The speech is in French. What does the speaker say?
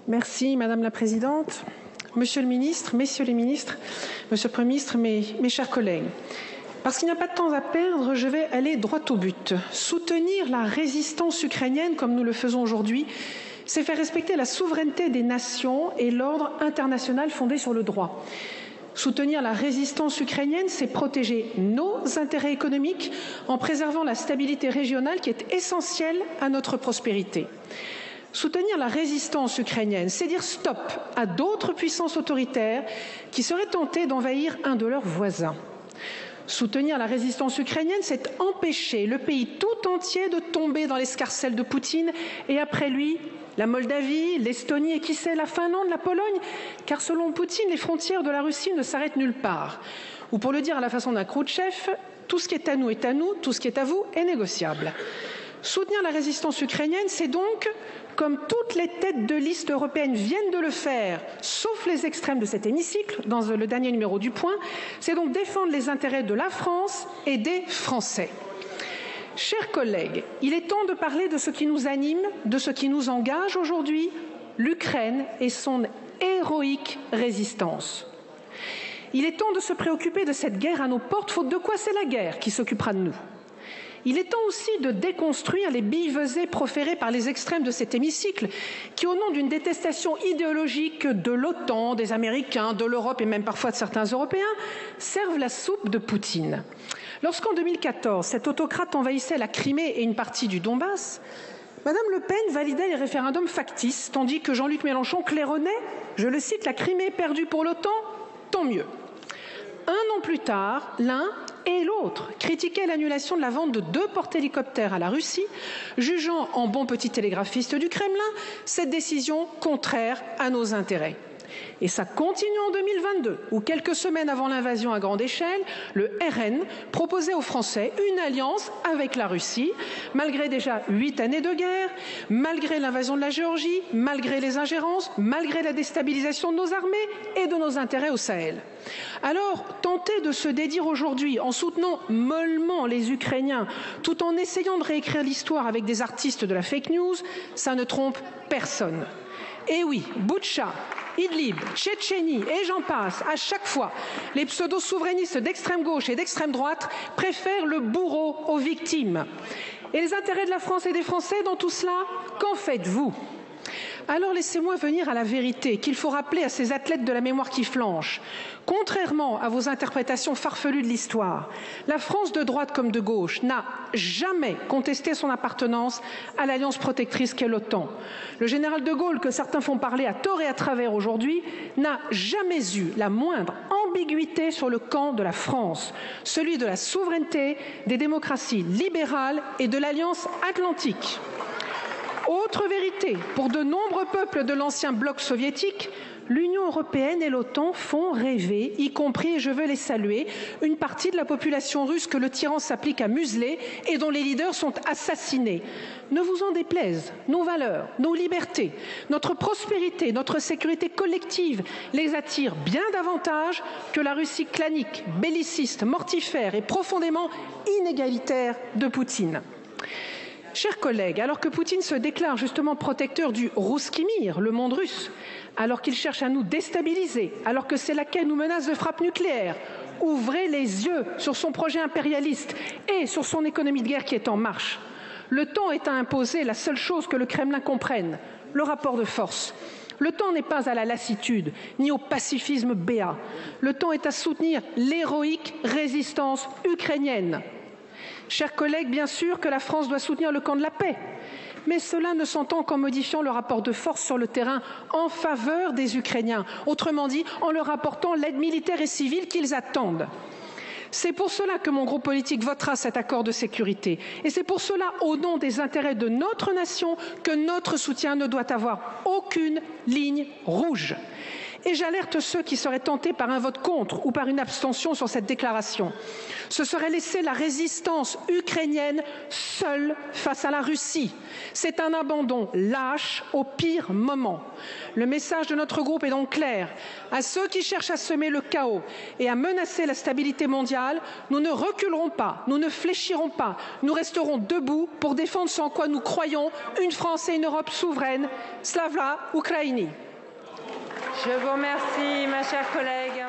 Merci Madame la Présidente, Monsieur le Ministre, Messieurs les Ministres, Monsieur le Premier ministre, mes chers collègues. Parce qu'il n'y a pas de temps à perdre, je vais aller droit au but. Soutenir la résistance ukrainienne comme nous le faisons aujourd'hui, c'est faire respecter la souveraineté des nations et l'ordre international fondé sur le droit. Soutenir la résistance ukrainienne, c'est protéger nos intérêts économiques en préservant la stabilité régionale qui est essentielle à notre prospérité. Soutenir la résistance ukrainienne, c'est dire stop à d'autres puissances autoritaires qui seraient tentées d'envahir un de leurs voisins. Soutenir la résistance ukrainienne, c'est empêcher le pays tout entier de tomber dans l'escarcelle de Poutine et après lui, la Moldavie, l'Estonie et qui sait, la Finlande, la Pologne, car selon Poutine, les frontières de la Russie ne s'arrêtent nulle part. Ou pour le dire à la façon d'un Khrouchtchev, tout ce qui est à nous, tout ce qui est à vous est négociable. Soutenir la résistance ukrainienne, c'est donc, comme toutes les têtes de liste européennes viennent de le faire, sauf les extrêmes de cet hémicycle, dans le dernier numéro du Point, c'est donc défendre les intérêts de la France et des Français. Chers collègues, il est temps de parler de ce qui nous anime, de ce qui nous engage aujourd'hui, l'Ukraine et son héroïque résistance. Il est temps de se préoccuper de cette guerre à nos portes, faute de quoi c'est la guerre qui s'occupera de nous. Il est temps aussi de déconstruire les billevesées proférées par les extrêmes de cet hémicycle qui, au nom d'une détestation idéologique de l'OTAN, des Américains, de l'Europe et même parfois de certains Européens, servent la soupe de Poutine. Lorsqu'en 2014, cet autocrate envahissait la Crimée et une partie du Donbass, Madame Le Pen validait les référendums factices, tandis que Jean-Luc Mélenchon claironnait, je le cite, « La Crimée perdue pour l'OTAN, tant mieux ». Un an plus tard, l'un et l'autre critiquaient l'annulation de la vente de 2 porte-hélicoptères à la Russie, jugeant en bon petit télégraphiste du Kremlin cette décision contraire à nos intérêts. Et ça continue en 2022, où quelques semaines avant l'invasion à grande échelle, le RN proposait aux Français une alliance avec la Russie, malgré déjà 8 années de guerre, malgré l'invasion de la Géorgie, malgré les ingérences, malgré la déstabilisation de nos armées et de nos intérêts au Sahel. Alors, tenter de se dédire aujourd'hui en soutenant mollement les Ukrainiens, tout en essayant de réécrire l'histoire avec des artistes de la fake news, ça ne trompe personne. Et oui, Boutcha, Idlib, Tchétchénie et j'en passe, à chaque fois, les pseudo-souverainistes d'extrême gauche et d'extrême droite préfèrent le bourreau aux victimes. Et les intérêts de la France et des Français dans tout cela, qu'en faites-vous ? Alors laissez-moi venir à la vérité qu'il faut rappeler à ces athlètes de la mémoire qui flanche. Contrairement à vos interprétations farfelues de l'histoire, la France de droite comme de gauche n'a jamais contesté son appartenance à l'alliance protectrice qu'est l'OTAN. Le général de Gaulle, que certains font parler à tort et à travers aujourd'hui, n'a jamais eu la moindre ambiguïté sur le camp de la France, celui de la souveraineté, des démocraties libérales et de l'alliance atlantique. Autre vérité, pour de nombreux peuples de l'ancien bloc soviétique, l'Union européenne et l'OTAN font rêver, y compris, et je veux les saluer, une partie de la population russe que le tyran s'applique à museler et dont les leaders sont assassinés. Ne vous en déplaise, nos valeurs, nos libertés, notre prospérité, notre sécurité collective les attirent bien davantage que la Russie clanique, belliciste, mortifère et profondément inégalitaire de Poutine. Chers collègues, alors que Poutine se déclare justement protecteur du Rousski Mir, le monde russe, alors qu'il cherche à nous déstabiliser, alors que c'est laquelle nous menace de frappe nucléaire, ouvrez les yeux sur son projet impérialiste et sur son économie de guerre qui est en marche. Le temps est à imposer la seule chose que le Kremlin comprenne, le rapport de force. Le temps n'est pas à la lassitude, ni au pacifisme béat. Le temps est à soutenir l'héroïque résistance ukrainienne. Chers collègues, bien sûr que la France doit soutenir le camp de la paix, mais cela ne s'entend qu'en modifiant le rapport de force sur le terrain en faveur des Ukrainiens, autrement dit en leur apportant l'aide militaire et civile qu'ils attendent. C'est pour cela que mon groupe politique votera cet accord de sécurité. Et c'est pour cela, au nom des intérêts de notre nation, que notre soutien ne doit avoir aucune ligne rouge. Et j'alerte ceux qui seraient tentés par un vote contre ou par une abstention sur cette déclaration. Ce serait laisser la résistance ukrainienne seule face à la Russie. C'est un abandon lâche au pire moment. Le message de notre groupe est donc clair. À ceux qui cherchent à semer le chaos et à menacer la stabilité mondiale, nous ne reculerons pas, nous ne fléchirons pas, nous resterons debout pour défendre ce en quoi nous croyons, une France et une Europe souveraine. Slava Ukraini. Je vous remercie, ma chère collègue.